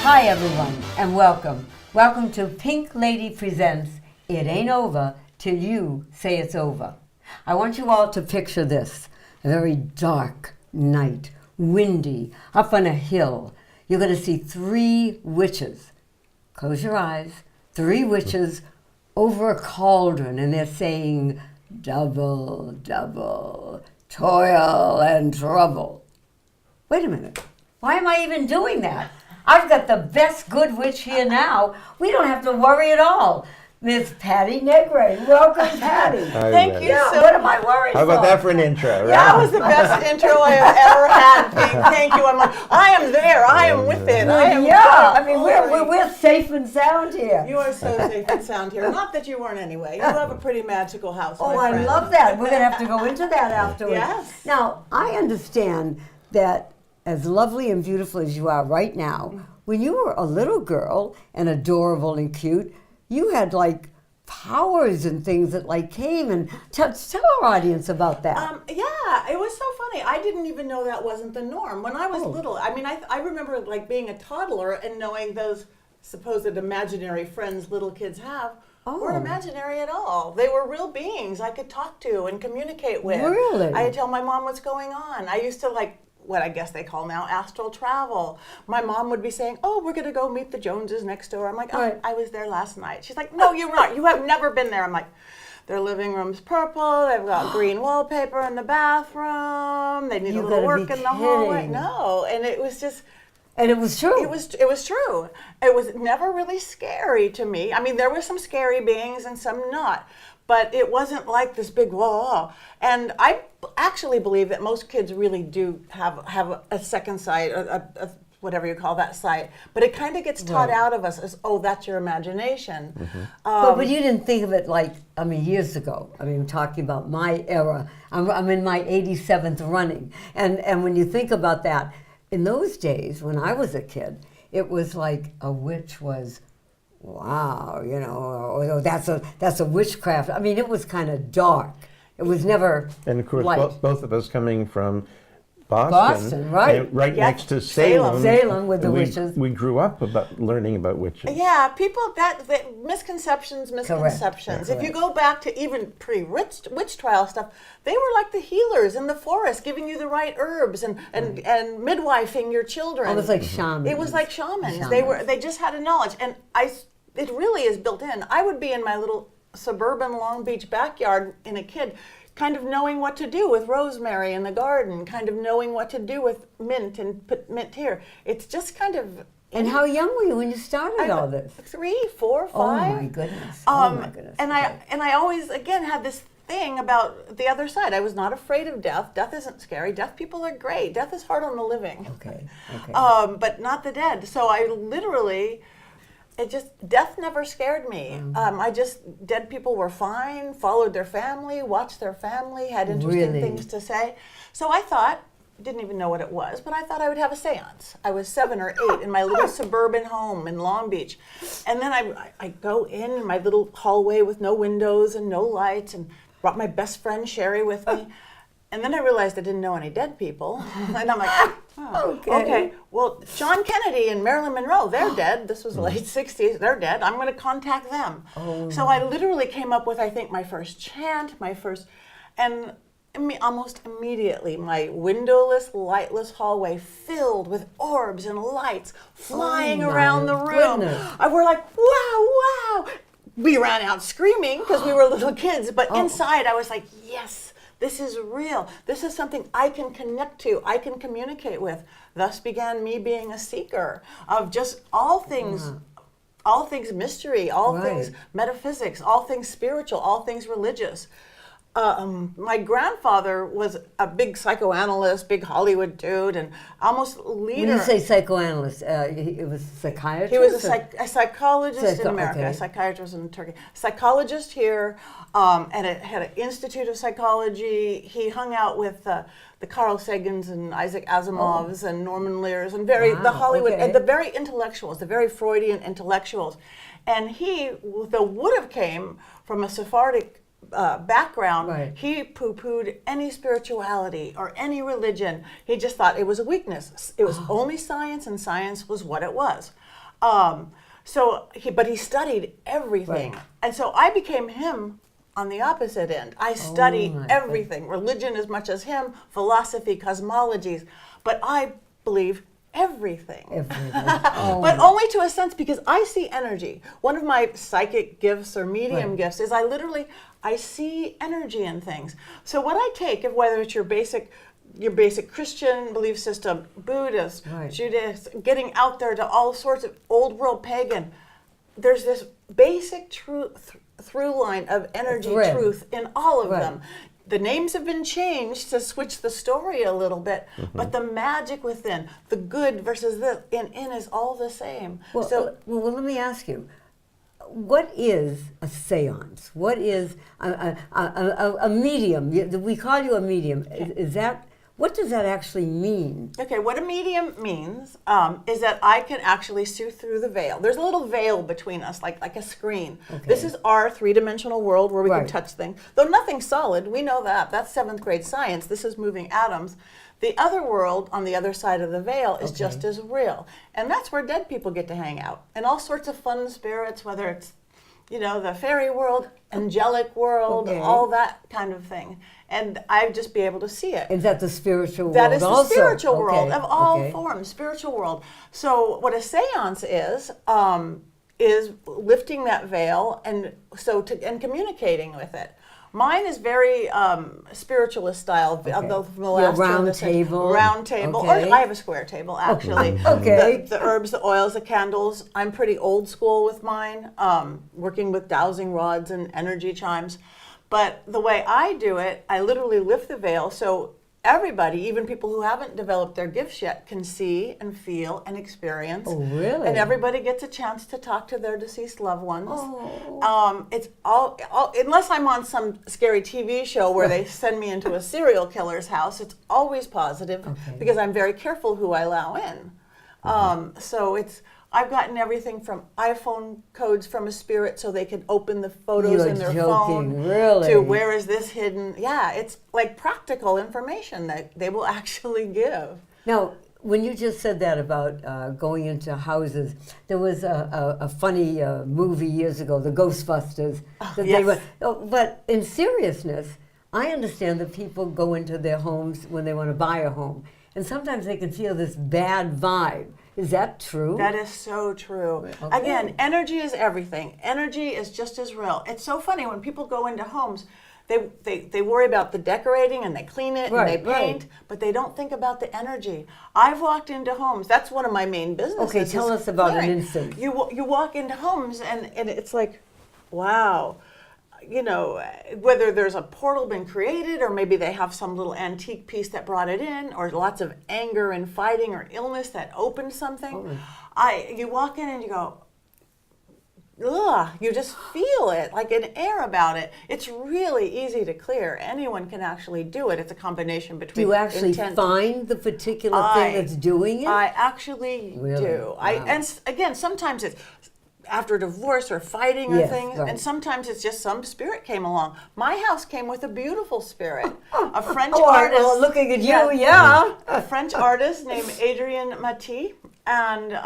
Hi everyone, and welcome. Welcome to Pink Lady Presents It Ain't Over Till You Say It's Over. I want you all to picture this. A very dark night, windy, up on a hill. You're going to see 3 witches. Close your eyes. 3 witches over a cauldron, and they're saying, double, double, toil and trouble. Wait a minute. Why am I even doing that? I've got the best good witch here now. We don't have to worry at all. Miss Patti Negri. Welcome, Patti. Thank you so much. What am I worried How about for? that for an intro, right? That was the best intro I have ever had, Pink. Thank you. I'm like, I am there. I am with it. I am. I mean, we're safe and sound here. You are so safe and sound here. Not that you weren't anyway. You have a pretty magical house. Oh, my I friend. love that. We're going to have to go into that afterwards. Yes. Now, I understand that as lovely and beautiful as you are right now, when you were a little girl and adorable and cute, you had like powers and things that like came, and tell our audience about that. Yeah, it was so funny. I didn't even know that wasn't the norm. When I was little, I mean, I remember like being a toddler and knowing those supposed imaginary friends little kids have weren't imaginary at all. They were real beings I could talk to and communicate with. Really? I would tell my mom what's going on. I used to like what I guess they call now astral travel. My mom would be saying, oh, we're going to go meet the Joneses next door. I'm like, oh, Right. I was there last night. She's like, no, you're not. You have never been there. I'm like, their living room's purple. They've got green wallpaper in the bathroom. They need You a little gotta work be in the hallway. kidding. No, and it was just... And it was true. It was true. It was never really scary to me. I mean, there were some scary beings and some not, but it wasn't like this big whoa. And I actually believe that most kids really do have a second sight, or a whatever you call that sight. But it kind of gets taught out of us as, oh, that's your imagination. Mm-hmm. But you didn't think of it like, I mean, years ago. I mean, talking about my era. I'm in my 87th running. And when you think about that, in those days, when I was a kid, it was like a witch was, wow, you know, or that's a witchcraft. I mean, it was kind of dark. It was never And of course, light. both of us coming from Boston, Boston, right. and right Yeah. next to Salem. Salem with the we, witches. We grew up learning about witches. Yeah, people that misconceptions. Correct. If you go back to even pre-witch trial stuff, they were like the healers in the forest, giving you the right herbs and midwifing your children. It was like shamans. It was like shamans. Shamans. They just had a knowledge, and it really is built in. I would be in my little suburban Long Beach backyard in a kid, kind of knowing what to do with rosemary in the garden, kind of knowing what to do with mint and put mint here. It's just kind of... And how young were you when you started all this? 3, 4, 5. Oh my goodness. Oh my goodness. And I always again had this thing about the other side. I was not afraid of death. Death isn't scary. Deaf people are great. Death is hard on the living. Okay. But not the dead. So I literally, death never scared me. Dead people were fine, followed their family, watched their family, had interesting Really? things to say. So I thought, didn't even know what it was, but I thought I would have a seance. I was 7 or 8 in my little suburban home in Long Beach. And then I go in my little hallway with no windows and no lights, and brought my best friend Sherry with me. And then I realized I didn't know any dead people. And I'm like, okay. Well, John Kennedy and Marilyn Monroe, they're dead. This was the late 60s. They're dead. I'm going to contact them. So I literally came up with, I think, my first chant, and almost immediately, my windowless, lightless hallway filled with orbs and lights flying around the room. We're like, wow. We ran out screaming because we were little kids, but inside I was like, yes, this is real. This is something I can connect to, I can communicate with. Thus began me being a seeker of just all things mystery, all things metaphysics, all things spiritual, all things religious. My grandfather was a big psychoanalyst, big Hollywood dude, and almost leader. When you say psychoanalyst, it was psychiatrist? He was a psychologist in America, okay. a psychiatrist in Turkey. Psychologist here, and it had an Institute of Psychology. He hung out with the Carl Sagans and Isaac Asimovs and Norman Lears and the Hollywood, and the very intellectuals, the very Freudian intellectuals. And he, though would have came from a Sephardic background, he poo-pooed any spirituality or any religion. He just thought it was a weakness. It was only science, and science was what it was. But he studied everything. Right. And so I became him on the opposite end. I study my everything, religion as much as him, philosophy, cosmologies, but I believe everything. Everything. Oh, But only to a sense, because I see energy. One of my psychic gifts or medium Right. gifts is I see energy in things. So what I take, of whether it's your basic Christian belief system, Buddhist, Right. Judaist, getting out there to all sorts of old world pagan, there's this basic through line of energy thread. truth in all of Right. them. The names have been changed to switch the story a little bit, but the magic within, the good versus the in is all the same. Well, let me ask you, what is a seance? What is a medium? We call you a medium. Is that, what does that actually mean? Okay, what a medium means is that I can actually see through the veil. There's a little veil between us, like a screen. Okay. This is our three-dimensional world where we Right. can touch things. Though nothing's solid, we know that. That's 7th grade science. This is moving atoms. The other world on the other side of the veil is just as real. And that's where dead people get to hang out. And all sorts of fun spirits, whether it's, the fairy world, angelic world, Okay. all that kind of thing. And I'd just be able to see it. Is that the spiritual world? That is the also? spiritual world Okay, of all okay. forms, spiritual world. So what a seance is lifting that veil and communicating with it. Mine is very spiritualist style, although from the last round table. Round table. Okay. Or I have a square table, actually. Okay. The herbs, the oils, the candles. I'm pretty old school with mine, working with dowsing rods and energy chimes. But the way I do it, I literally lift the veil so everybody, even people who haven't developed their gifts yet, can see and feel and experience. Oh, really? And everybody gets a chance to talk to their deceased loved ones. Oh. It's all, unless I'm on some scary TV show where they send me into a serial killer's house, it's always positive because I'm very careful who I allow in. So I've gotten everything from iPhone codes from a spirit so they can open the photos You're in their joking, phone really? to where is this hidden. Yeah, it's like practical information that they will actually give. Now, when you just said that about going into houses, there was a funny movie years ago, the Ghostbusters. Yes. But in seriousness, I understand that people go into their homes when they want to buy a home, and sometimes they can feel this bad vibe. Is that true? That is so true. Okay. Again, energy is everything. Energy is just as real. It's so funny when people go into homes, they worry about the decorating and they clean it and they paint, but they don't think about the energy. I've walked into homes. That's one of my main businesses. Okay, tell us about an clearing. instance. You walk into homes and it's like, wow. Whether there's a portal been created or maybe they have some little antique piece that brought it in or lots of anger and fighting or illness that opened something. You walk in and you go, ugh, you just feel it, like an air about it. It's really easy to clear. Anyone can actually do it. It's a combination between Do you actually intent. find the particular thing that's doing it? I actually Really? do. Wow. Again, sometimes it's after divorce or fighting or Yes, things, right. and sometimes it's just some spirit came along. My house came with a beautiful spirit, a French Oh, artist. well, looking at you, yeah. A French artist named Adrienne Matisse, and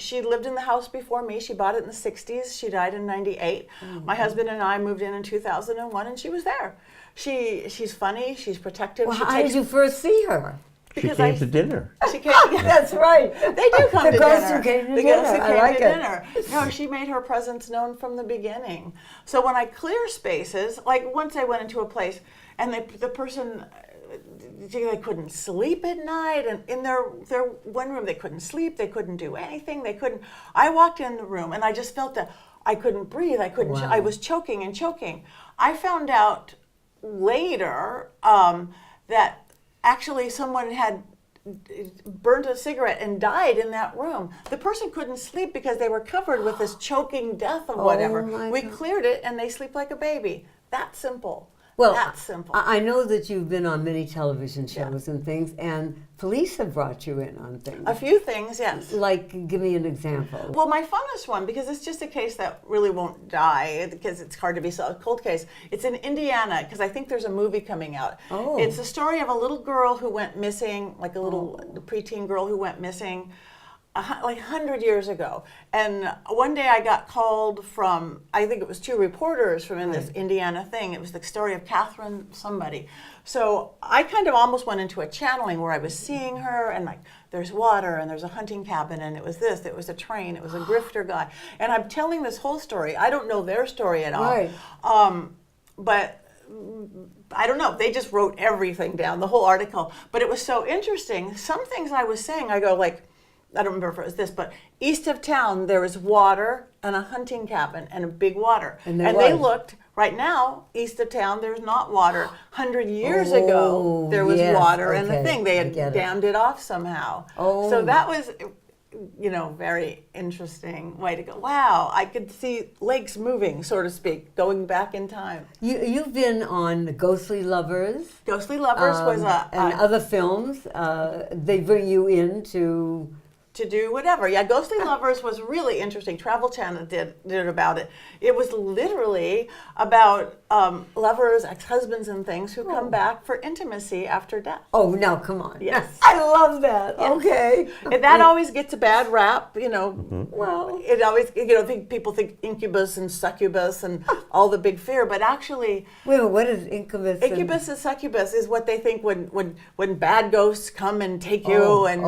she lived in the house before me. She bought it in the 60s. She died in 98. My husband and I moved in 2001, and she was there. She's funny. She's protective. Well, she how did you first see her? She because came I- to dinner. She came, yeah. That's right. They do come The to ghost dinner. who came to The dinner. ghost who I came like to it. dinner. No, she made her presence known from the beginning. So when I clear spaces, like once I went into a place and the person, they couldn't sleep at night, and in their one room they couldn't sleep, they couldn't do anything, they couldn't. I walked in the room and I just felt that I couldn't breathe. I couldn't. Wow. I was choking and choking. I found out later that actually someone had burned a cigarette and died in that room. The person couldn't sleep because they were covered with this choking death of whatever. my We God. cleared it and they sleep like a baby. That simple. Well, That simple. I know that you've been on many television shows and things, and police have brought you in on things. A few things, yes. Like, give me an example. Well, my funnest one, because it's just a case that really won't die, because it's hard to be solved, cold case. It's in Indiana, because I think there's a movie coming out. Oh. It's the story of a little girl who went missing, like a little preteen girl who went missing. like 100 years ago. And one day I got called from, I think it was 2 reporters from in this Indiana thing. It was the story of Catherine somebody. So I kind of almost went into a channeling where I was seeing her and like, there's water and there's a hunting cabin and it was this, it was a train, it was a grifter guy. And I'm telling this whole story. I don't know their story at all. Right. But I don't know. They just wrote everything down, the whole article. But it was so interesting. Some things I was saying, I go like, I don't remember if it was this, but east of town there is water and a hunting cabin and a big water. And they looked, right now, east of town there's not water. 100 years ago there was water and the thing. They had dammed it off somehow. So that was, very interesting way to go. Wow, I could see lakes moving, so to speak, going back in time. You've been on Ghostly Lovers. Ghostly Lovers was and other films. They bring you in to do whatever. Yeah, Ghostly Lovers was really interesting. Travel Channel did about it. It was literally about lovers, ex-husbands and things who come back for intimacy after death. Oh, now come on. Yes. I love that. Yes. Okay. And that always gets a bad rap, Well, it always, people think incubus and succubus and all the big fear, but actually... Wait, what is incubus? Incubus and succubus is what they think when bad ghosts come and take you and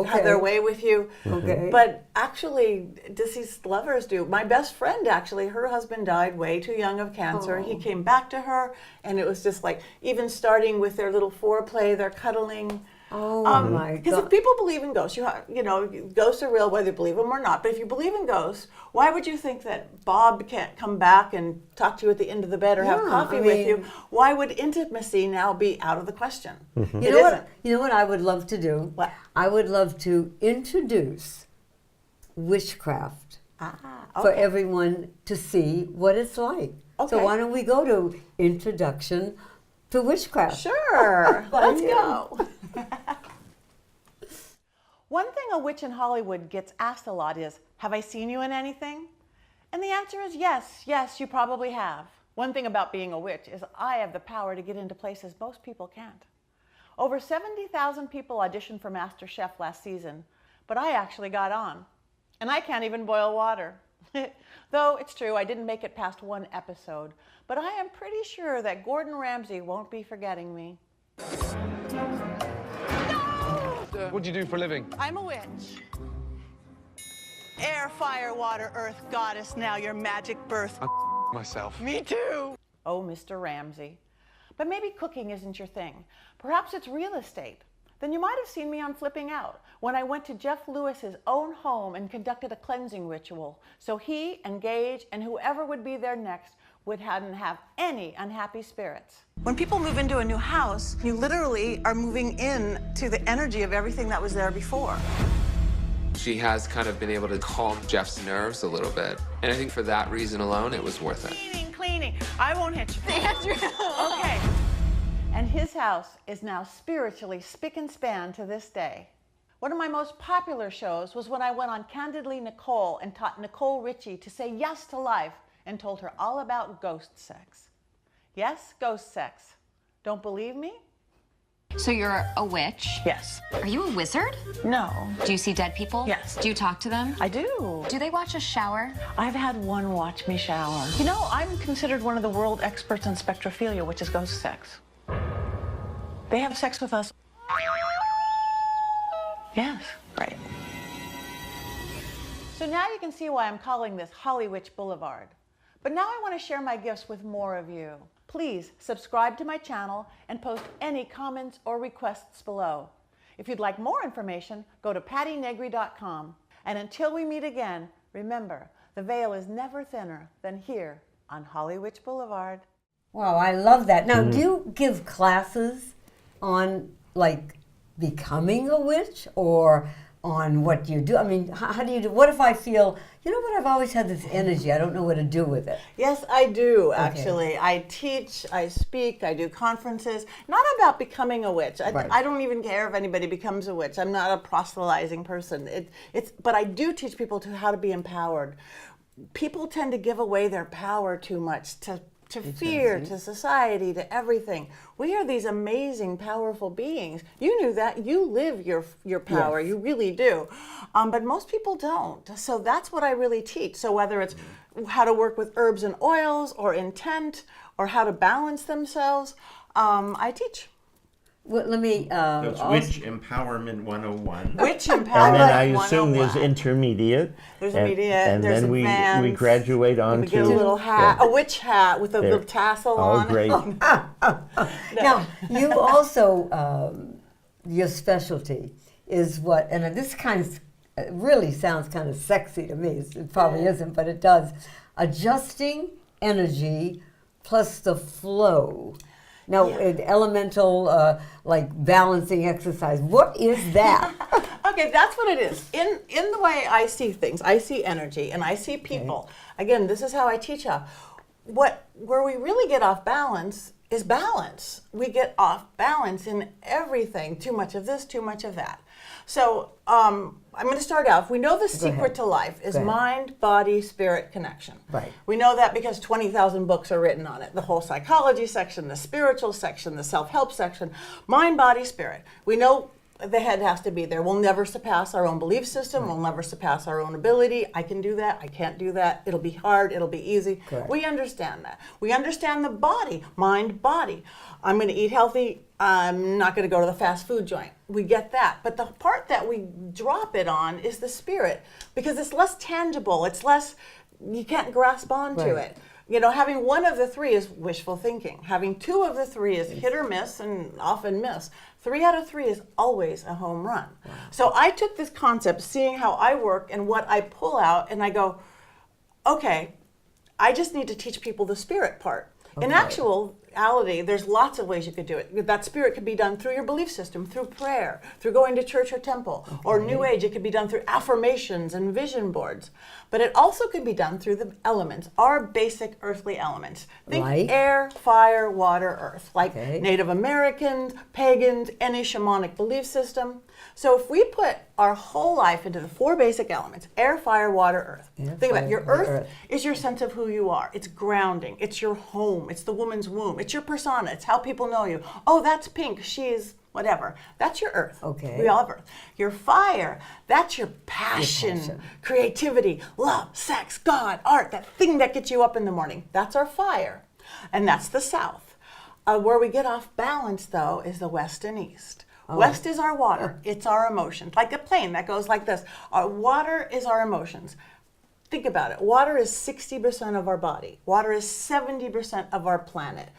have their way with you. Okay. But actually, deceased lovers do. My best friend, actually, her husband died way too young of cancer. He came back to her, and it was just like, even starting with their little foreplay, their cuddling. Oh my God! Because if people believe in ghosts, ghosts are real whether you believe them or not. But if you believe in ghosts, why would you think that Bob can't come back and talk to you at the end of the bed or have coffee with you? Why would intimacy now be out of the question? You know what I would love to do? What? I would love to introduce witchcraft for everyone to see what it's like. Okay. So why don't we go to Introduction to Witchcraft? Sure. Let's go. One thing a witch in Hollywood gets asked a lot is, have I seen you in anything? And the answer is yes, you probably have. One thing about being a witch is I have the power to get into places most people can't. Over 70,000 people auditioned for Master Chef last season, but I actually got on. And I can't even boil water. Though it's true, I didn't make it past 1 episode, but I am pretty sure that Gordon Ramsay won't be forgetting me. What do you do for a living? I'm a witch. Air, fire, water, earth, goddess, now your magic birth. Myself. Me too. Oh, Mr. Ramsay. But maybe cooking isn't your thing. Perhaps it's real estate. Then you might have seen me on Flipping Out when I went to Jeff Lewis's own home and conducted a cleansing ritual so he and Gage and whoever would be there next hadn't have any unhappy spirits. When people move into a new house, you literally are moving in to the energy of everything that was there before. She has kind of been able to calm Jeff's nerves a little bit. And I think for that reason alone, it was worth it. Cleaning. I won't hit you. Andrew. Okay. And his house is now spiritually spick and span to this day. One of my most popular shows was when I went on Candidly Nicole and taught Nicole Richie to say yes to life and told her all about ghost sex. Yes, ghost sex. Don't believe me? So you're a witch? Yes. Are you a wizard? No. Do you see dead people? Yes. Do you talk to them? I do. Do they watch us shower? I've had one watch me shower. I'm considered one of the world experts in spectrophilia, which is ghost sex. They have sex with us. Yes. Right. So now you can see why I'm calling this Hollywitch Boulevard. But now I want to share my gifts with more of you. Please subscribe to my channel and post any comments or requests below. If you'd like more information, go to pattinegri.com. And until we meet again, remember, the veil is never thinner than here on Hollywitch Boulevard. Wow, I love that. Now, do you give classes on, becoming a witch or on what you do? I mean, how do you do? What if I feel, I've always had this energy. I don't know what to do with it. Yes, I do, actually. Okay. I teach, I speak, I do conferences. Not about becoming a witch. I don't even care if anybody becomes a witch. I'm not a proselytizing person. But I do teach people how to be empowered. People tend to give away their power too much to to fear, to society, to everything. We are these amazing, powerful beings. You knew that. You live your power. Yes. You really do. But most people don't. So that's what I really teach. So whether it's how to work with herbs and oils or intent or how to balance themselves, I teach. Well, let me. It's Witch Empowerment 101. Witch And Empowerment then I assume 101. there's intermediate. There's and, immediate, and there's then we advanced. graduate on We to get a little hat, yeah. a witch hat with a little tassel Oh, on. great. Now, you also, your specialty is what, and this kind of really sounds kind of sexy to me. It probably isn't, but it does. Adjusting energy plus the flow. Now, elemental, like balancing exercise. What is that? Okay, that's what it is. In the way I see things, I see energy and I see people. Again, this is how I teach how. Where we really get off balance is balance. We get off balance in everything. Too much of this, too much of that. So I'm going to start out. We know the secret to life is mind, body, spirit connection. Right. We know that because 20,000 books are written on it. The whole psychology section, the spiritual section, the self-help section, mind, body, spirit. We know the head has to be there. We'll never surpass our own belief system. We'll never surpass our own ability. I can do that. I can't do that. It'll be hard. It'll be easy. Correct. We understand that. We understand the body, mind, body. I'm going to eat healthy. I'm not going to go to the fast food joint. We get that. But the part that we drop it on is the spirit because it's less tangible. It's less, you can't grasp onto Right. it. You know, having one of the three is wishful thinking. Having two of the three is hit or miss and often miss. 3 out of 3 is always a home run. Wow. So I took this concept, seeing how I work and what I pull out, and I go, okay, I just need to teach people the spirit part. In actuality, there's lots of ways you could do it. That spirit could be done through your belief system, through prayer, through going to church or temple, or New Age. It could be done through affirmations and vision boards. But it also could be done through the elements, our basic earthly elements. Think Like? air, fire, water, earth, like Native Americans, pagans, any shamanic belief system. So if we put our whole life into the 4 basic elements, air, fire, water, earth. Think about it. Your earth is your sense of who you are. It's grounding. It's your home. It's the woman's womb. It's your persona. It's how people know you. Oh, that's Pink. She's whatever. That's your earth. Okay. We all have earth. Your fire, that's your passion, creativity, love, sex, God, art, that thing that gets you up in the morning. That's our fire. And that's the south. Where we get off balance, though, is the west and east. West is our water. It's our emotions. Like a plane that goes like this. Our water is our emotions. Think about it. Water is 60% of our body. Water is 70% of our planet.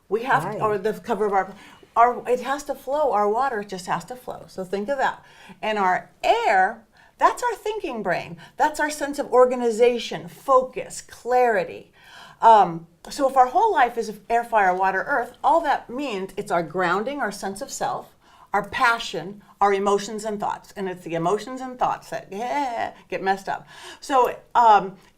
We have, or the cover of our, it has to flow. Our water just has to flow. So think of that. And our air, that's our thinking brain. That's our sense of organization, focus, clarity. So if our whole life is air, fire, water, earth, all that means it's our grounding, our sense of self, our passion, our emotions and thoughts. And it's the emotions and thoughts that get messed up. So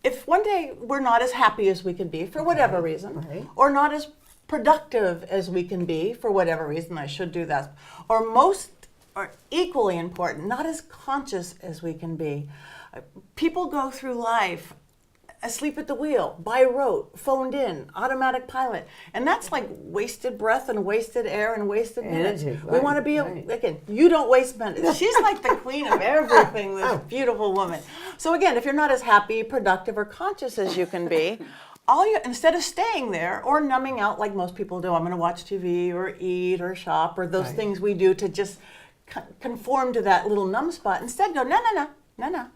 if one day we're not as happy as we can be for whatever reason, or not as productive as we can be for whatever reason, I should do that, or equally important, not as conscious as we can be. People go through life asleep at the wheel, by rote, phoned in, automatic pilot. And that's like wasted breath and wasted air and wasted minutes. We want to be, again, you don't waste minutes. She's like the queen of everything, this beautiful woman. So again, if you're not as happy, productive, or conscious as you can be, instead of staying there or numbing out like most people do, I'm going to watch TV or eat or shop or those things we do to just conform to that little numb spot. Instead go, no.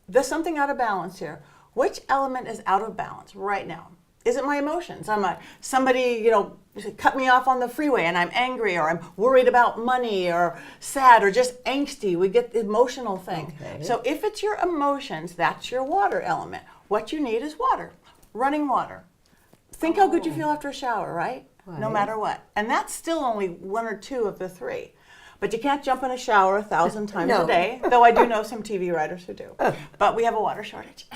There's something out of balance here. Which element is out of balance right now? Is it my emotions? Somebody, cut me off on the freeway and I'm angry, or I'm worried about money, or sad, or just angsty. We get the emotional thing. Okay. So if it's your emotions, that's your water element. What you need is water, running water. Think how good you feel after a shower, right? No matter what. And that's still only 1 or 2 of the 3. But you can't jump in a shower 1,000 times a day, though I do know some TV writers who do. But we have a water shortage.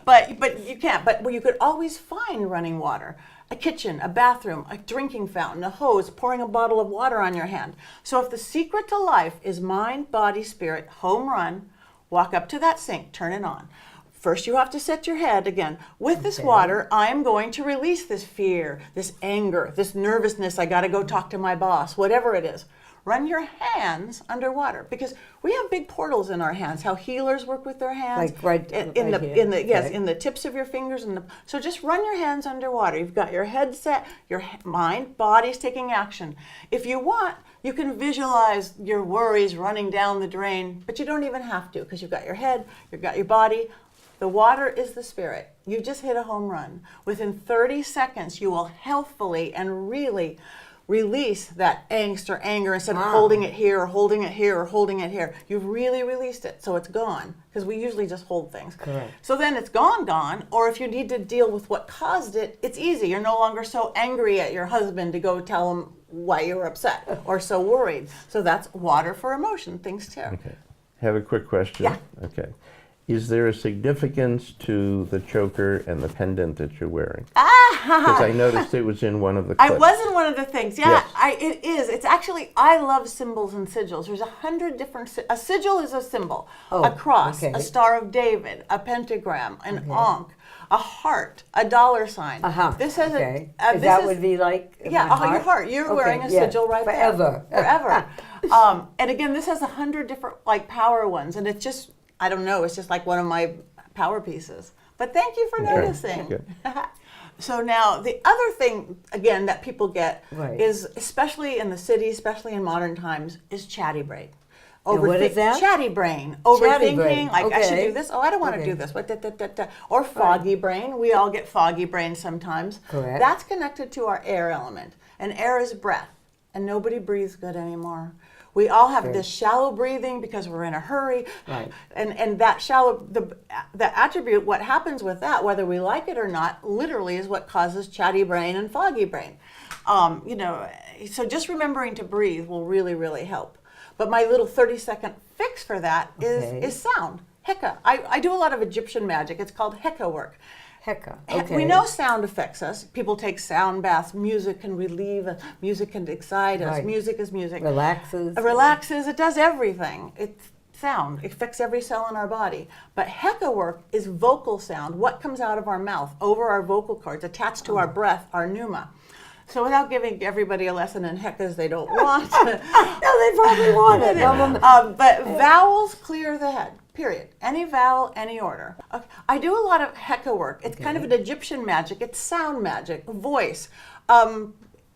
but you can't. But you could always find running water. A kitchen, a bathroom, a drinking fountain, a hose, pouring a bottle of water on your hand. So if the secret to life is mind, body, spirit, home run, walk up to that sink, turn it on. First, you have to set your head again. With this water, I'm going to release this fear, this anger, this nervousness. I got to go talk to my boss, whatever it is. Run your hands underwater, because we have big portals in our hands. How healers work with their hands, Like right in the tips of your fingers, so just run your hands underwater. You've got your head set, your mind, body's taking action. If you want, you can visualize your worries running down the drain, but you don't even have to, because you've got your head, you've got your body. The water is the spirit. You just hit a home run. Within 30 seconds, you will healthfully and really release that angst or anger instead of holding it here or holding it here or holding it here. You've really released it, so it's gone, because we usually just hold things. Correct. So then it's gone, or if you need to deal with what caused it, it's easy. You're no longer so angry at your husband to go tell him why you were upset or so worried. So that's water for emotion, things too. Okay. Have a quick question. Yeah. Okay. Is there a significance to the choker and the pendant that you're wearing? Because I noticed it was in one of the clips. I was in one of the things. Yeah, Yes. it is. It's actually, I love symbols and sigils. There's 100 different, a sigil is a symbol. A cross, okay. a Star of David, a pentagram, an ankh, a heart, a dollar sign. This has Is that would be like yeah, my heart? your heart. You're wearing a sigil right forever. there. Forever. And again, this has 100 different like power ones, and it's just, I don't know, it's just like one of my power pieces. But thank you for noticing. Okay. So now the other thing, again, that people get Right. is, especially in the city, especially in modern times, is chatty brain. what is that? Chatty brain. Chatty Overthinking, brain. like I should Okay. do this. Oh, I don't want to Okay. do this. What, da, da, da, da. Or foggy brain. We all get foggy brain sometimes. Correct. That's connected to our air element. And air is breath. And nobody breathes good anymore. We all have this shallow breathing because we're in a hurry. Right. And that shallow, the attribute, what happens with that, whether we like it or not, literally is what causes chatty brain and foggy brain. So just remembering to breathe will really, really help. But my little 30-second fix for that is sound. Heka. I do a lot of Egyptian magic. It's called Heka work. Heka. Okay. We know sound affects us. People take sound baths. Music can relieve us. Music can excite us. Right. Music is music. Relaxes. It relaxes. It does everything. It's sound. It affects every cell in our body. But Heka work is vocal sound. What comes out of our mouth, over our vocal cords, attached to our breath, our pneuma. So without giving everybody a lesson in Hekas they don't want. No, they probably want it. But vowels clear the head. Period. Any vowel, any order. Okay. I do a lot of Heka work. It's kind of an Egyptian magic. It's sound magic, voice.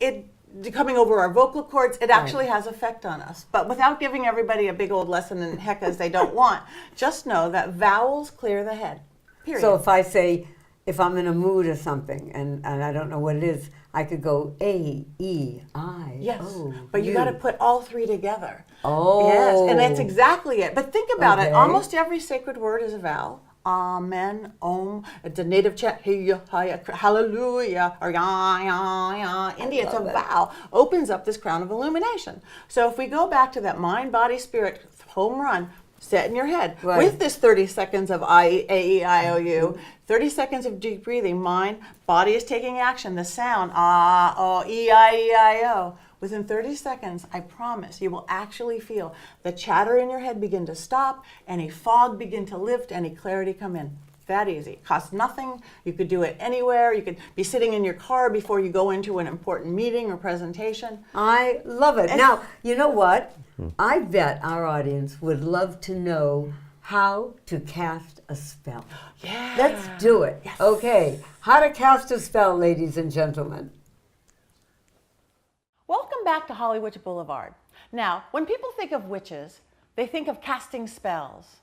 It coming over our vocal cords. It actually has effect on us. But without giving everybody a big old lesson in Hekas they don't want, just know that vowels clear the head. Period. So if I say, if I'm in a mood or something, and I don't know what it is, I could go A, E, I, yes, O, but you got to put all three together. Oh. Yes, and that's exactly it. But think about Okay. it. Almost every sacred word is a vowel. Amen, Om. It's a native chant. Hallelujah, or ya, ya, ya. India, it's a vowel. Opens up this crown of illumination. So if we go back to that mind, body, spirit home run, set in your head Right. with this 30 seconds of A-E-I-O-U, 30 seconds of deep breathing, mind, body is taking action, the sound, E-I-E-I-O. Within 30 seconds, I promise, you will actually feel the chatter in your head begin to stop, any fog begin to lift, any clarity come in. That easy. Costs nothing. You could do it anywhere. You could be sitting in your car before you go into an important meeting or presentation. I love it. Now, you know what? I bet our audience would love to know how to cast a spell. Yeah. Let's do it. Yes. Okay. How to cast a spell, ladies and gentlemen. Welcome back to Hollywood Boulevard. Now, when people think of witches, they think of casting spells.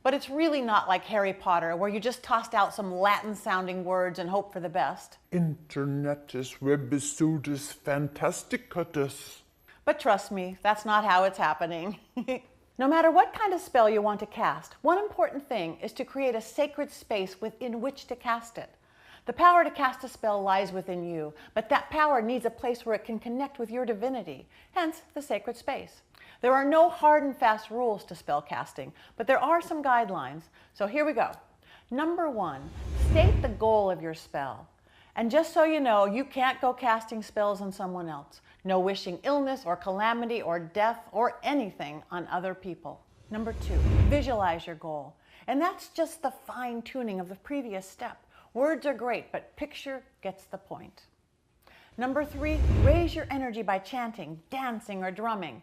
But it's really not like Harry Potter, where you just tossed out some Latin-sounding words and hope for the best. Internetus rebisudis fantasticatus. But trust me, that's not how it's happening. No matter what kind of spell you want to cast, one important thing is to create a sacred space within which to cast it. The power to cast a spell lies within you, but that power needs a place where it can connect with your divinity, hence the sacred space. There are no hard and fast rules to spell casting, but there are some guidelines. So here we go. Number 1, state the goal of your spell. And just so you know, you can't go casting spells on someone else. No wishing illness or calamity or death or anything on other people. Number 2, visualize your goal. And that's just the fine tuning of the previous step. Words are great, but picture gets the point. Number 3, raise your energy by chanting, dancing, or drumming.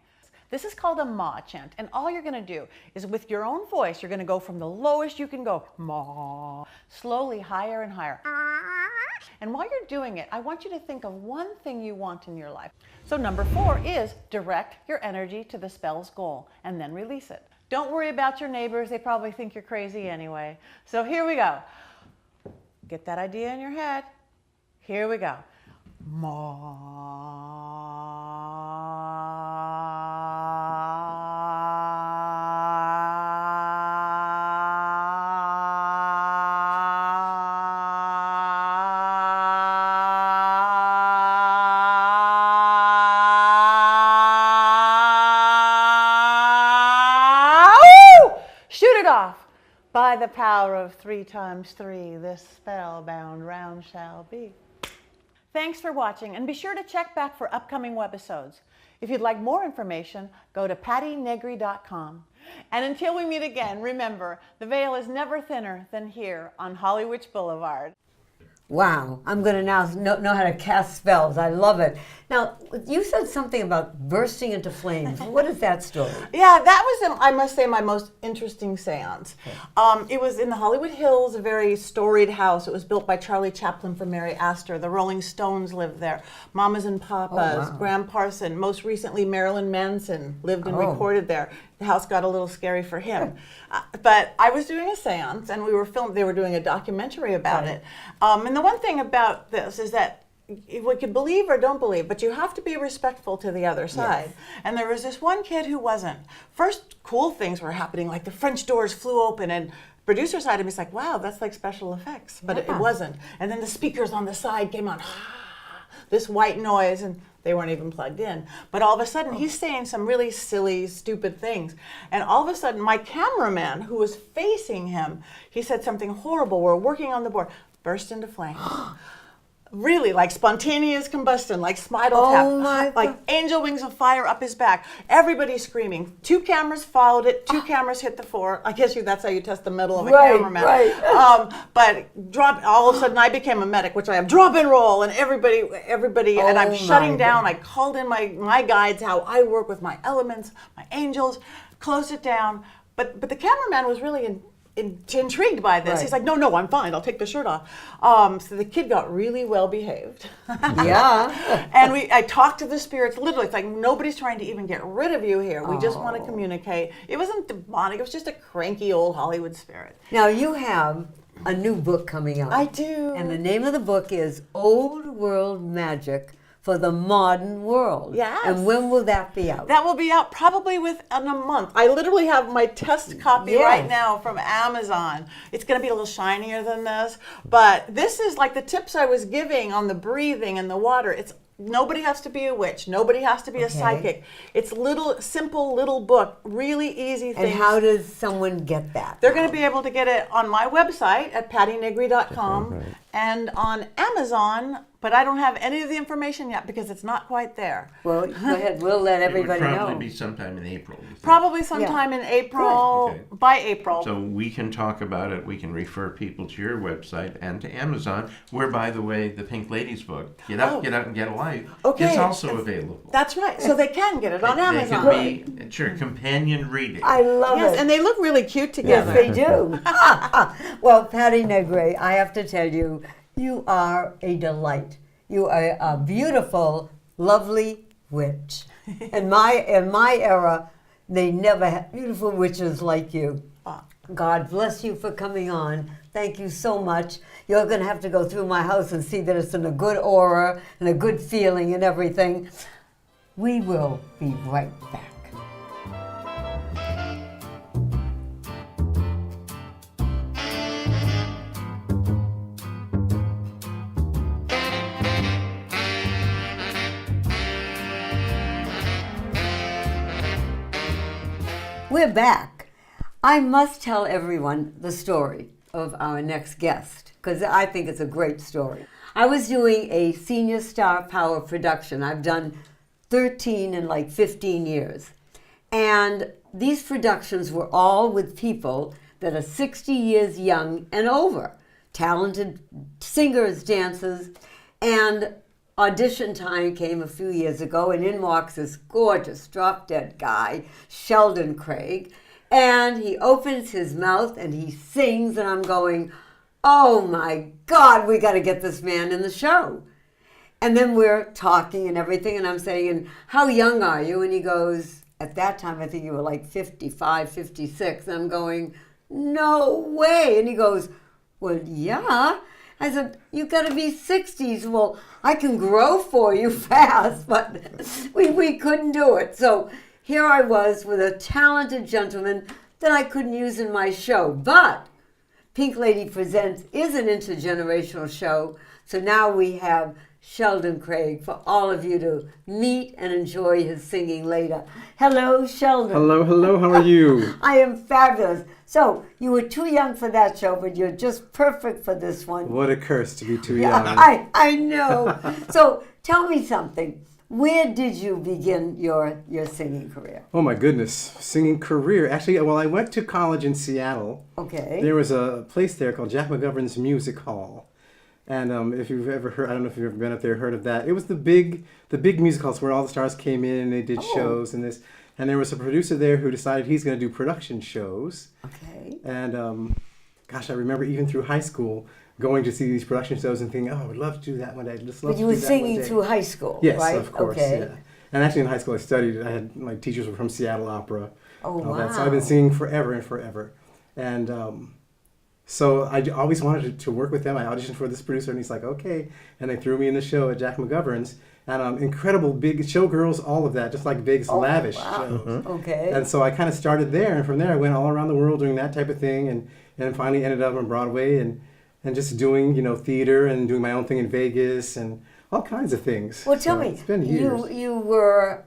This is called a ma chant, and all you're going to do is with your own voice, you're going to go from the lowest you can go, ma, slowly higher and higher. And while you're doing it, I want you to think of one thing you want in your life. So number 4 is direct your energy to the spell's goal and then release it. Don't worry about your neighbors. They probably think you're crazy anyway. So here we go. Get that idea in your head. Here we go. Ma. By the power of 3 times 3, this spellbound round shall be. Thanks for watching, and be sure to check back for upcoming webisodes. If you'd like more information, go to pattinegri.com. And until we meet again, remember, the veil is never thinner than here on Hollywood Boulevard. Wow, I'm going to now know how to cast spells. I love it. Now, you said something about bursting into flames. What is that story? Yeah, that was, I must say, my most interesting seance. Okay. It was in the Hollywood Hills, a very storied house. It was built by Charlie Chaplain for Mary Astor. The Rolling Stones lived there. Mamas and Papas, Graham Parson. Most recently, Marilyn Manson lived and recorded there. The house got a little scary for him. But I was doing a seance, and we were filmed. They were doing a documentary about it. And the one thing about this is that we could believe or don't believe, but you have to be respectful to the other side. Yes. And there was this one kid who wasn't. First, cool things were happening, like the French doors flew open, and producer side of me is like, wow, that's like special effects. But it wasn't. And then the speakers on the side came on, this white noise, and they weren't even plugged in. But all of a sudden, he's saying some really silly, stupid things. And all of a sudden, my cameraman, who was facing him, he said something horrible. We're working on the board. Burst into flames. Really, like spontaneous combustion, like Spinal Tap, like angel wings of fire up his back. Everybody screaming. 2 cameras followed it. 2 cameras hit the floor. I guess that's how you test the metal of a cameraman. But all of a sudden, I became a medic, which I have drop and roll, and everybody, and I'm shutting down. I called in my guides, how I work with my elements, my angels, closed it down. But the cameraman was really intrigued by this. He's like, no, I'm fine. I'll take the shirt off. So the kid got really well behaved. Yeah. And I talked to the spirits. Literally, it's like nobody's trying to even get rid of you here. We just want to communicate. It wasn't demonic. It was just a cranky old Hollywood spirit. Now you have a new book coming out. I do. And the name of the book is Old World Magic for the Modern World. Yes. And when will that be out? That will be out probably within a month. I literally have my test copy right now from Amazon. It's going to be a little shinier than this, but this is like the tips I was giving on the breathing and the water. Nobody has to be a witch. Nobody has to be a psychic. It's simple little book, really easy things. And how does someone get that? They're going to be able to get it on my website at pattinegri.com and on Amazon, but I don't have any of the information yet because it's not quite there. Well, go ahead. We'll let everybody know. It would probably be sometime in April. Probably sometime in April, by April. So we can talk about it. We can refer people to your website and to Amazon, where, by the way, the Pink Ladies book, Get Up, Get Out, and Get a Life, is also available. That's right. So they can get it on Amazon. They can be, companion reading. I love it. And they look really cute together. Yes, they do. Well, Patti Negri, I have to tell you, you are a delight. You are a beautiful, lovely witch. In my era, they never had beautiful witches like you. God bless you for coming on. Thank you so much. You're going to have to go through my house and see that it's in a good aura and a good feeling and everything. We will be right back. We're back. I must tell everyone the story of our next guest because I think it's a great story. I was doing a senior star power production. I've done 13 in like 15 years. And these productions were all with people that are 60 years young and over, talented singers, dancers, and audition time came a few years ago, and in walks this gorgeous drop-dead guy, Sheldon Craig, and he opens his mouth and he sings, and I'm going, oh my God, we got to get this man in the show. And then we're talking and everything, and I'm saying, and how young are you? And he goes, at that time, I think you were like 55, 56. And I'm going, no way. And he goes, well, yeah. I said, you got to be 60s. Well, I can grow for you fast, but we couldn't do it. So here I was with a talented gentleman that I couldn't use in my show. But Pink Lady Presents is an intergenerational show. So now we have Sheldon Craig for all of you to meet and enjoy his singing later. Hello, Sheldon. Hello, hello. How are you? I am fabulous. So you were too young for that show, but you're just perfect for this one. What a curse to be too young. I know. So tell me something. Where did you begin your singing career? Oh my goodness, singing career. Actually, well, I went to college in Seattle. Okay. There was a place there called Jack McGovern's Music Hall. And if you've ever heard, I don't know if you've ever been up there, heard of that. It was the big music halls where all the stars came in and they did shows and this. And there was a producer there who decided he's going to do production shows. Okay. And gosh, I remember even through high school going to see these production shows and thinking, oh, I would love to do that one day. I'd just love But to you do were that singing one day. through high school, yes, right? Yes, of course. Okay. Yeah. And actually in high school I studied. I had my teachers were from Seattle Opera. Oh, and all wow. that. So I've been singing forever and forever. And so I always wanted to work with them. I auditioned for this producer, and he's like, okay. And they threw me in the show at Jack McGovern's. And incredible big showgirls, all of that, just like big, lavish shows. Okay. And so I kind of started there. And from there, I went all around the world doing that type of thing. And finally ended up on Broadway and just doing, theater and doing my own thing in Vegas and all kinds of things. Well, tell So me, it's been years. you were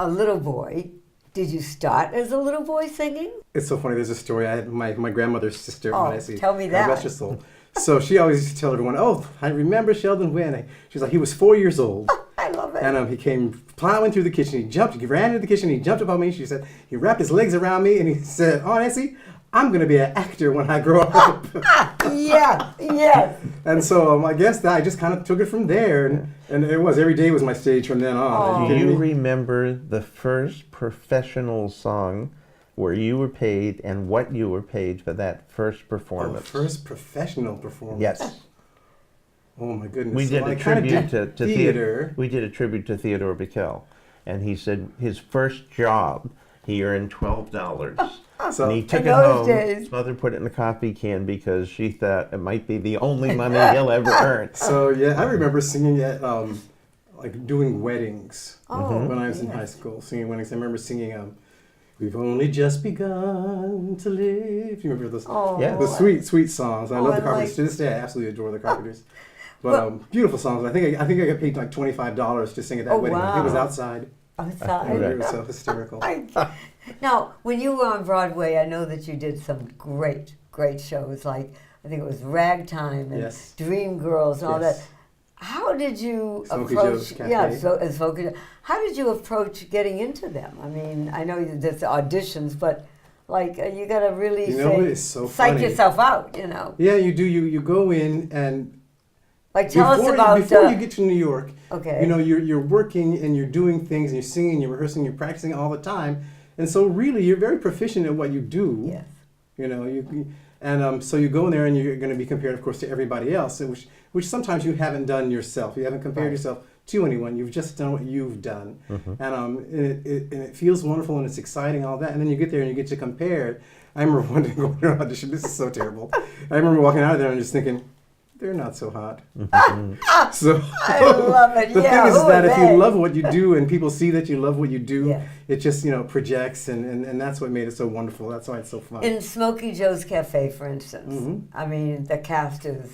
a little boy. Did you start as a little boy singing? It's so funny. There's a story. I had my grandmother's sister. Oh, tell me that. God rest her soul. So she always used to tell everyone, oh, I remember Sheldon when. She's like, he was 4 years old. I love it. And he came plowing through the kitchen. He ran into the kitchen. He jumped up on me. She said, he wrapped his legs around me and he said, oh, Nancy, I'm going to be an actor when I grow up. Yeah, yes. And so I guess that I just kind of took it from there. And it was, every day was my stage from then on. Do you remember the first professional song where you were paid and what you were paid for that first performance? First professional performance. Yes. Oh my goodness. We did Well, a I kinda tribute did to theater. We did a tribute to Theodore Bikel. And he said his first job, he earned $12. So, and he took in it those home. days. His mother put it in a coffee can because she thought it might be the only money he'll ever earn. So yeah, I remember singing at like doing weddings when I was in high school. Singing weddings. I remember singing "We've Only Just Begun to Live." You remember those? Yeah. The sweet songs. I love I the Carpenters. like- To this day, I absolutely adore the Carpenters. But beautiful songs. I think I got paid like $25 to sing at that Oh, wedding. wow. It was outside. Outside. It was so hysterical. Now, when you were on Broadway, I know that you did some great shows. Like, I think it was Ragtime and Yes. Dream Girls and all Yes. that. How did you Smokey approach? Joe's Cafe. Yeah, so as Smokey Joe. How did you approach getting into them? I mean, I know there's auditions, but like you got to really what is so psych funny? yourself out. Yeah, you do. You go in and Like, tell us about before you get to New York. Okay. You're working and you're doing things and you're singing, you're rehearsing, you're practicing all the time, and so really you're very proficient at what you do. Yes. So you go in there and you're going to be compared, of course, to everybody else, which sometimes you haven't done yourself. You haven't compared yourself to anyone. You've just done what you've done, and it feels wonderful and it's exciting, all that. And then you get there and you get to compare it. I remember one day going to an audition. This is so terrible. I remember walking out of there and just thinking, they're not so hot. So I love it. the Yeah, thing is who that are if they? you love what you do and people see that you love what you do, Yes. it just projects and that's what made it so wonderful. That's why it's so fun. In Smokey Joe's Cafe, for instance, I mean, the cast is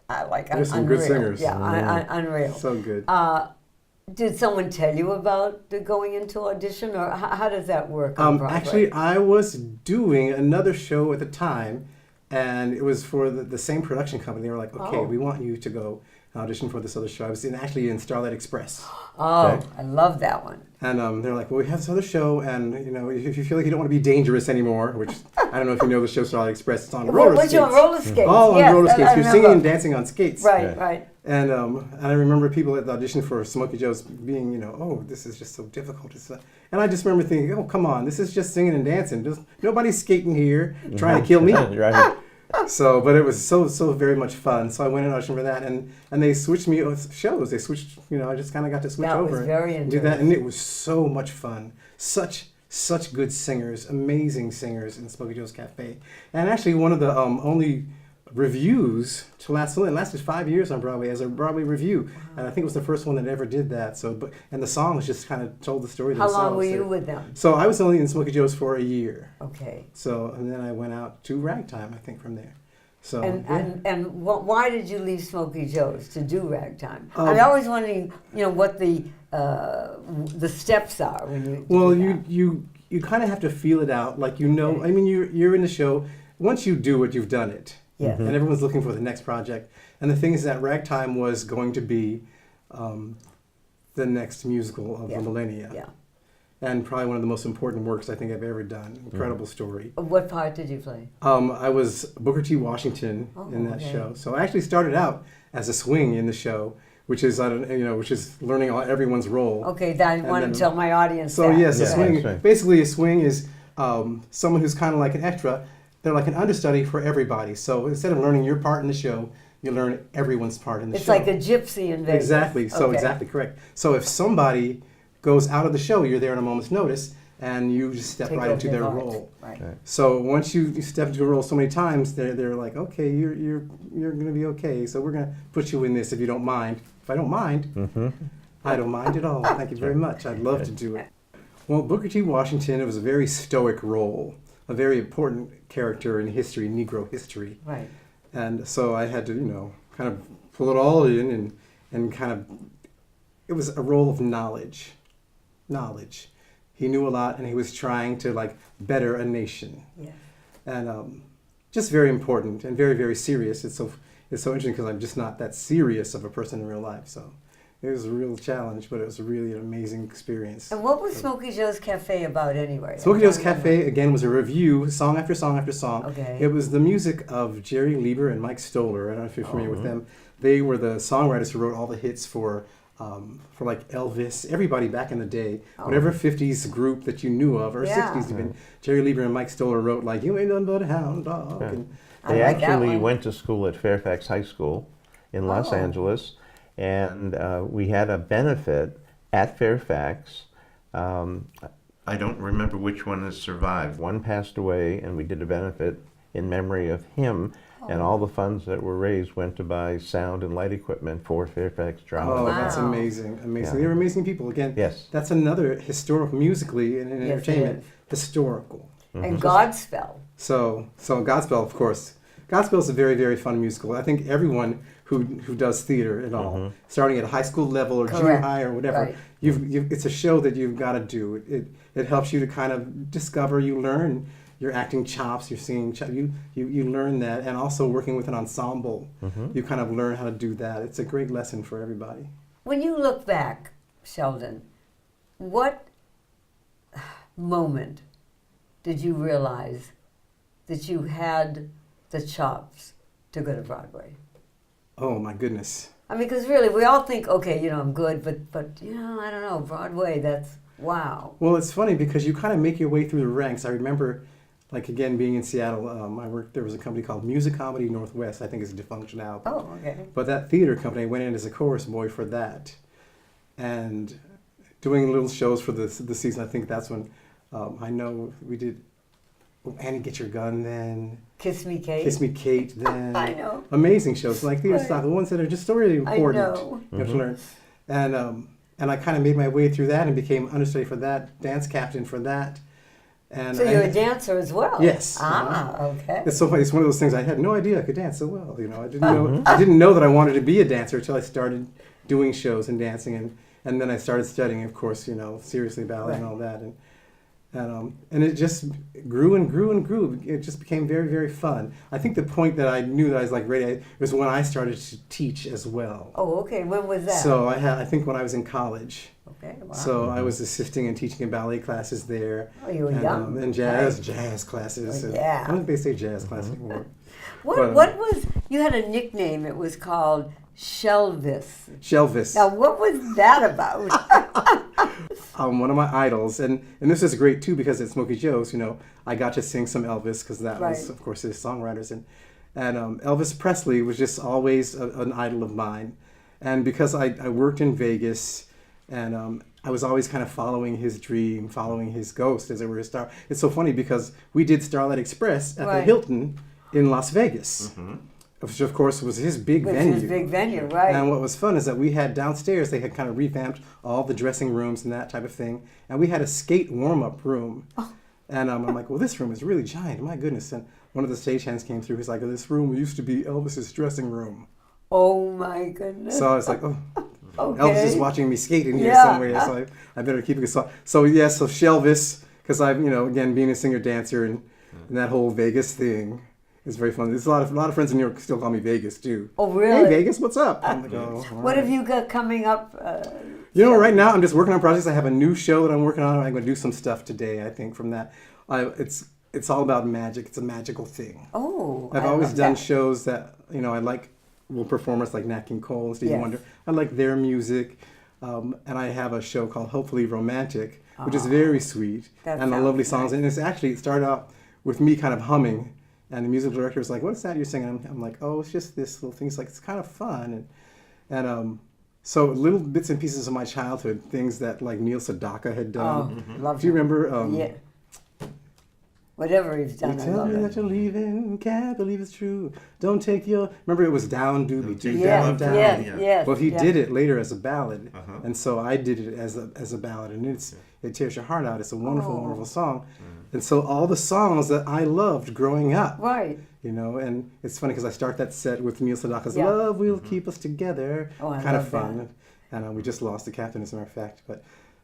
There's some unreal. good singers. Yeah, unreal. So good. Did someone tell you about the going into audition, or how does that work on Broadway? Actually, I was doing another show at the time, and it was for the same production company. They were like, okay, we want you to go audition for this other show. I was actually in Starlight Express. Oh, I love that one. And they're like, well, we have this other show, and if you feel like you don't want to be dangerous anymore, which I don't know if you know the show Starlight Express, it's on roller skates. On roller skates? Oh, yes, on roller skates. You're remember. singing and dancing on skates. Right. And I remember people at the audition for Smokey Joe's being, oh, this is just so difficult. And I just remember thinking, oh, come on, this is just singing and dancing. Nobody's skating here trying to kill me. Right. So, but it was so very much fun. So I went and auditioned for that, and they switched me shows. They switched, I just kind of got to switch that over was very and do that, and it was so much fun. Such good singers, amazing singers in Smokey Joe's Cafe, and actually one of the only reviews to lasted 5 years on Broadway as a Broadway review, and I think it was the first one that ever did that. So, and the songs just kind of told the story themselves. How long were you with them? So I was only in Smokey Joe's for a year. Okay. So, and then I went out to Ragtime, I think, from there. So, and why did you leave Smokey Joe's to do Ragtime? I'm always wondering, what the steps are when you. Well, you kind of have to feel it out, like Okay. I mean, you're in the show. Once you do it, you've done it. Yeah. And everyone's looking for the next project. And the thing is that Ragtime was going to be the next musical of the millennia. Yeah. And probably one of the most important works I think I've ever done. Incredible story. What part did you play? I was Booker T. Washington in that show. So I actually started out as a swing in the show, which is which is learning everyone's role. Okay, I want to tell my audience. So that. yes, a swing. Right. Basically, a swing is someone who's kind of like an extra. They're like an understudy for everybody. So instead of learning your part in the show, you learn everyone's part in the show. It's like a gypsy in Vegas. Exactly. So Okay. exactly correct. So if somebody goes out of the show, you're there at a moment's notice, and you just step Take right over into their their part. role. Right. So once you step into a role so many times, they're like, okay, you're going to be okay. So we're going to put you in this if you don't mind. If I don't mind, I don't mind at all. Thank you very much. I'd love to do it. Well, Booker T. Washington, it was a very stoic role, a very important character in history, Negro history. Right. And so I had to, kind of pull it all in and kind of, it was a role of knowledge. He knew a lot, and he was trying to better a nation. Yeah. And just very important and very, very serious. It's so interesting because I'm just not that serious of a person in real life. So it was a real challenge, but it was really an amazing experience. And what was Smokey Joe's Cafe about anyway? Smokey Joe's Cafe, again, was a review, song after song after song. Okay. It was the music of Jerry Lieber and Mike Stoller. I don't know if you're familiar with them. They were the songwriters who wrote all the hits for like Elvis, everybody back in the day. Whatever 50s group that you knew of, or 60s even, Jerry Lieber and Mike Stoller wrote like, "You Ain't Nothing But a Hound Dog." Yeah. And They like that actually one. went to school at Fairfax High School in Los Angeles, and we had a benefit at Fairfax. I don't remember which one has survived. One passed away, and we did a benefit in memory of him, and all the funds that were raised went to buy sound and light equipment for Fairfax Drama. Oh, Wow. that's amazing. Yeah. They were amazing people. Again, Yes. that's another historical, musically and in Yes, it entertainment, is. historical. And Godspell. So Godspell, of course. Godspell is a very, very fun musical. I think everyone who does theater at all, starting at a high school level or junior Correct. high or whatever, Right. it's a show that you've got to do. It helps you to kind of discover, you learn your acting chops, your singing chops, you learn that, and also working with an ensemble, you kind of learn how to do that. It's a great lesson for everybody. When you look back, Sheldon, what moment did you realize that you had the chops to go to Broadway? Oh my goodness. I mean, because really, we all think, okay, I'm good, but I don't know, Broadway, that's wow. Well, it's funny because you kind of make your way through the ranks. I remember, again, being in Seattle, I worked, there was a company called Music Comedy Northwest, I think it's defunct now. Oh, okay. But that theater company, I went in as a chorus boy for that. And doing little shows for the season, I think that's when I know we did Annie Get Your Gun then. Kiss Me Kate. Kiss Me Kate then. I know. Amazing shows, like theater Right. stuff, the ones that are just so really important. I know. You have to learn. And I kind of made my way through that and became understudy for that, dance captain for that. And So you're a dancer as well? Yes. Ah, okay. It's so funny. It's one of those things. I had no idea I could dance so well. I didn't know. I didn't know that I wanted to be a dancer until I started doing shows and dancing, and then I started studying, of course, seriously ballet and all that. And it just grew and grew and grew. It just became very, very fun. I think the point that I knew that I was like ready was when I started to teach as well. Oh, okay. When was that? So I think when I was in college. Okay, wow. So I was assisting and teaching in ballet classes there. Oh, you were young. And jazz classes. Oh, yeah. I don't think they say jazz class anymore. What was, you had a nickname, it was called Shelvis. Shelvis. Now, what was that about? One of my idols, and this is great too because at Smokey Joe's, you know, I got to sing some Elvis because that was, of course, his songwriters, and Elvis Presley was just always an idol of mine, and because I worked in Vegas, and I was always kind of following his dream, following his ghost as it were his star. It's so funny because we did Starlight Express at the Hilton in Las Vegas. Which of course was his big venue. His big venue, right. And what was fun is that we had downstairs, they had kind of revamped all the dressing rooms and that type of thing. And we had a skate warm-up room. Oh. And I'm like, well, this room is really giant, my goodness. And one of the stagehands came through, he's like, this room used to be Elvis's dressing room. Oh my goodness. So I was like, oh, okay. Elvis is watching me skate in here somewhere, so I better keep it. So Shelvis, because I've, you know, again, being a singer-dancer and that whole Vegas thing. It's very fun. There's a lot of friends in New York still call me Vegas too. Oh, really? Hey, Vegas, what's up? I'm like, oh, what have you got coming up? You know, right now I'm just working on projects. I have a new show that I'm working on. I'm going to do some stuff today, I think, from that. It's all about magic. It's a magical thing. Oh, I've always done shows that, you know, I like performers like Nat King Cole and Stevie Wonder. I like their music. And I have a show called Hopefully Romantic, which is very sweet. And the lovely songs. And it started out with me kind of humming. And the musical director was like, "What's that you're singing?" I'm like, "Oh, it's just this little thing." It's like, it's kind of fun, and so little bits and pieces of my childhood, things that like Neil Sedaka had done. Love Do you remember? Yeah. Whatever he's done, You I tell love me it. that you're leaving, can't believe it's true. Don't take your. Remember, it was down, doobie, doo, Yeah, down. yes. Well, he did it later as a ballad, and so I did it as a ballad, and it tears your heart out. It's a wonderful, wonderful song. And so all the songs that I loved growing up, Right. you know, and it's funny because I start that set with Neil Sedaka's "Love Will Keep Us Together," kind of fun, and we just lost the captain, as a matter of fact, but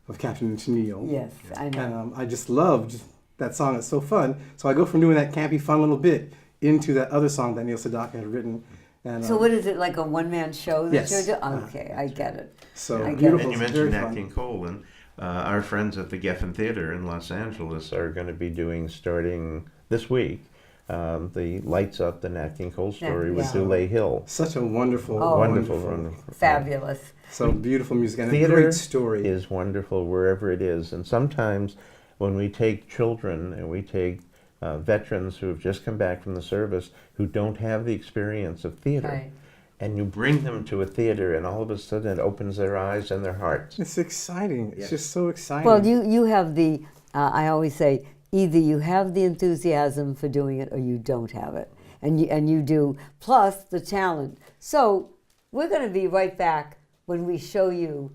of Captain Tennille. Yes, I know. And I just loved that song. It's so fun. So I go from doing that campy, fun little bit into that other song that Neil Sedaka had written. And, So what is it, like a one-man show that Yes. you're doing? Okay, I get it. So I get beautiful. And you It's mentioned very Nat fun. King Cole, and our friends at the Geffen Theater in Los Angeles are going to be doing, starting this week, the Lights Up, the Nat King Cole story with Dule Hill. Such a wonderful, Wonderful. Fabulous. So beautiful music and a Theater great story. is wonderful wherever it is, and sometimes when we take children and we take veterans who have just come back from the service who don't have the experience of theater, Right. and you bring them to a theater, and all of a sudden it opens their eyes and their hearts. It's exciting. It's just so exciting. Well, you have the, I always say, either you have the enthusiasm for doing it or you don't have it. And you do, plus the talent. So we're going to be right back when we show you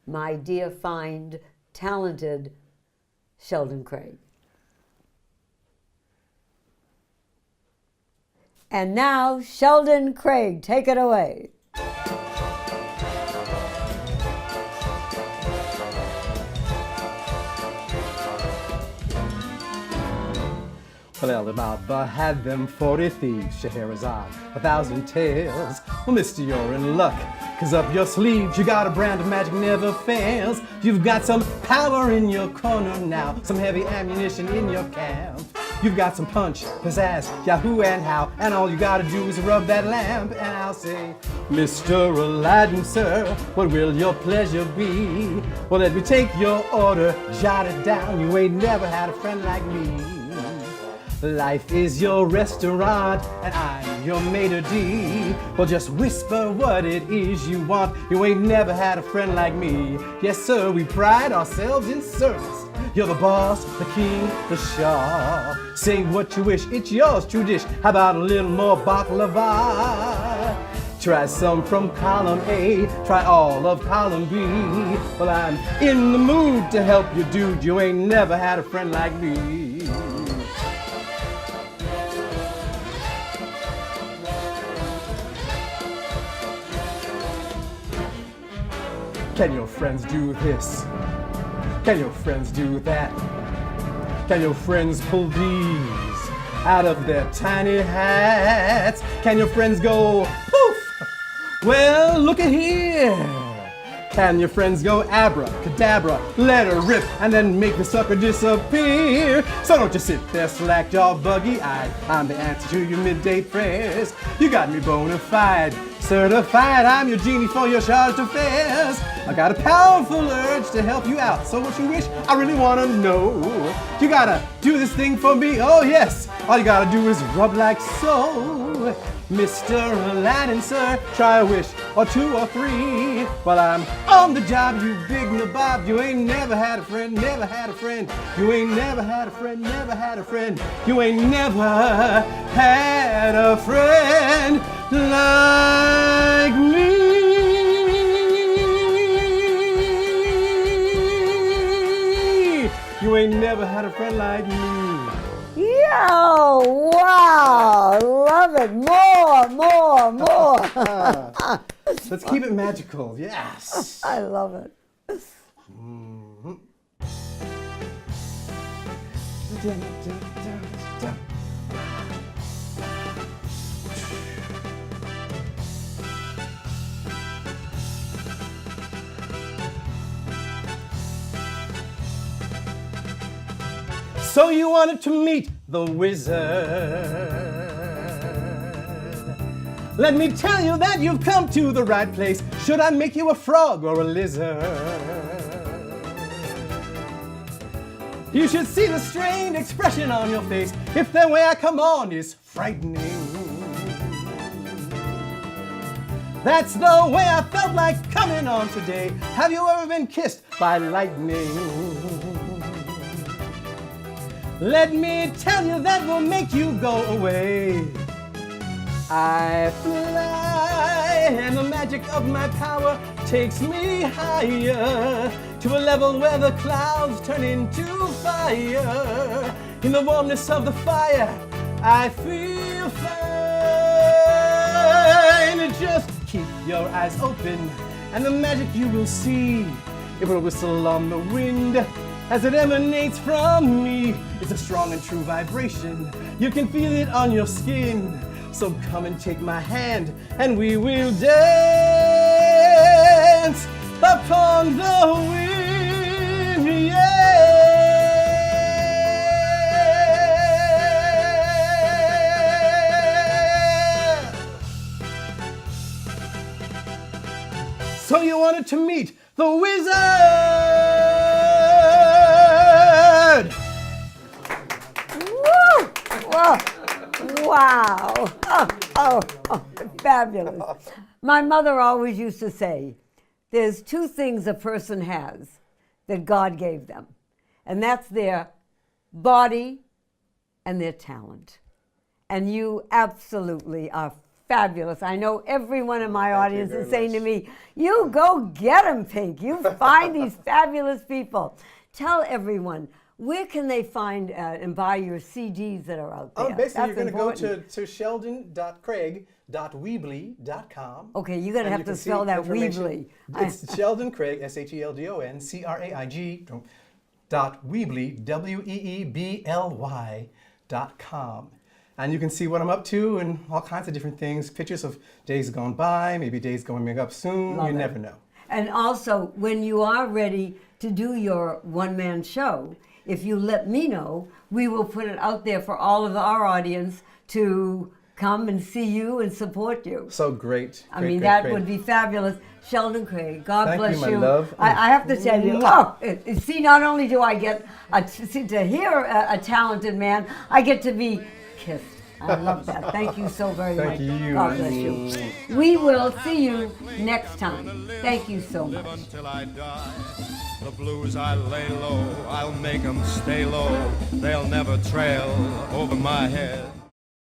my dear, fine, talented Sheldon Craig. And now, Sheldon Craig, take it away. Well, Ali Baba had them 40 thieves, Scheherazade, 1,000 tales. Well, mister, you're in luck, 'cause up your sleeves you got a brand of magic never fails. You've got some power in your corner now, some heavy ammunition in your camp. You've got some punch, pizzazz, yahoo and how, and all you gotta do is rub that lamp, and I'll say, Mr. Aladdin, sir, what will your pleasure be? Well, let me take your order, jot it down, you ain't never had a friend like me. Life is your restaurant, and I'm your maitre d'. Well, just whisper what it is you want. You ain't never had a friend like me. Yes, sir, we pride ourselves in service. You're the boss, the king, the shah. Say what you wish, it's yours, true dish. How about a little more baklava? Try some from column A, try all of column B. Well, I'm in the mood to help you, dude. You ain't never had a friend like me. Can your friends do this? Can your friends do that? Can your friends pull these out of their tiny hats? Can your friends go poof? Well, look at here. Can your friends go abracadabra, let her rip, and then make the sucker disappear? So don't just sit there slack-jawed, buggy-eyed. I'm the answer to your midday prayers. You got me bona fide, certified. I'm your genie for your charged affairs. I got a powerful urge to help you out. So what you wish, I really want to know. You gotta do this thing for me, oh yes. All you gotta do is rub like so. Mr. Aladdin, sir, try a wish or two or three. While I'm on the job, you big nabob, you ain't never had a friend, never had a friend. You ain't never had a friend, never had a friend. You ain't never had a friend like me. You ain't never had a friend like me. Yo, wow, love it. More. Let's keep it magical, yes. I love it. So you wanted to meet the wizard. Let me tell you that you've come to the right place. Should I make you a frog or a lizard? You should see the strained expression on your face if the way I come on is frightening. That's the way I felt like coming on today. Have you ever been kissed by lightning? Let me tell you that will make you go away. I fly, and the magic of my power takes me higher to a level where the clouds turn into fire. In the warmness of the fire, I feel fine. Just keep your eyes open, and the magic you will see. It will whistle on the wind as it emanates from me. It's a strong and true vibration. You can feel it on your skin. So come and take my hand, and we will dance upon the wind, yeah. So you wanted to meet the wizard? Woo! Whoa. Wow. Oh, fabulous. My mother always used to say, there's two things a person has that God gave them, and that's their body and their talent. And you absolutely are fabulous. I know everyone in my audience is saying to me, you go get them, Pink. You find these fabulous people. Tell everyone, where can they find and buy your CDs that are out there? Basically, you're going to go to sheldon.craig.weebly.com. Okay, you're going to have to spell that Weebly. It's Sheldon Craig, SheldonCraig, .weebly, WEEBLY.com. And you can see what I'm up to and all kinds of different things, pictures of days gone by, maybe days going up soon, you never know. And also, when you are ready to do your one-man show, if you let me know, we will put it out there for all of our audience to come and see you and support you. So great. I mean, that would be fabulous. Sheldon Craig, God bless you. Thank you, my love. I have to tell you, see, not only do I get to hear a talented man, I get to be kissed. I love that. Thank you so very much. Thank you. God bless you. We will see you next time. Thank you so much. Until I die. The blues I lay low, I'll make them stay low. They'll never trail over my head.